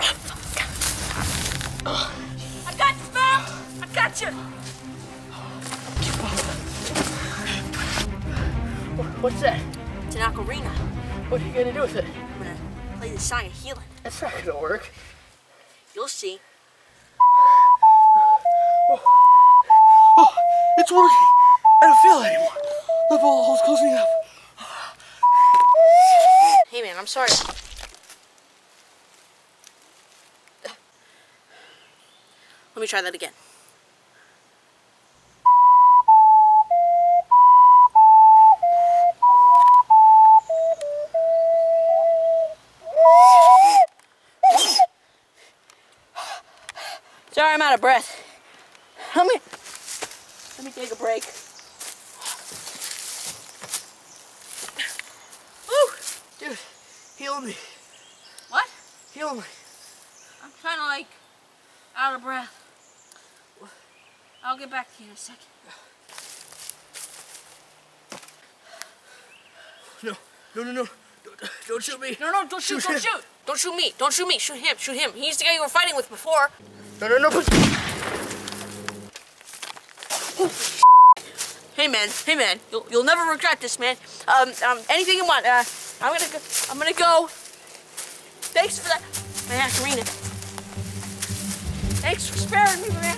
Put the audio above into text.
I got you, man! I got you! What's that? It's an ocarina. What are you gonna do with it? I'm gonna play the song of healing. That's not gonna work. You'll see. Oh, it's working. I don't feel it anymore. The bullet hole's closing up. Hey, man, I'm sorry. Let me try that again. Sorry, I'm out of breath. Let me take a break. Woo! Dude, heal me. What? Heal me. I'm kind of like out of breath. I'll get back to you in a second. No. Don't shoot me. No, don't shoot, don't shoot. Don't shoot me, don't shoot me. Shoot him. He's the guy you were fighting with before. No. Hey man, you'll never regret this, man. Anything you want. I'm gonna go. Thanks for that, my ocarina. Thanks for sparing me, man.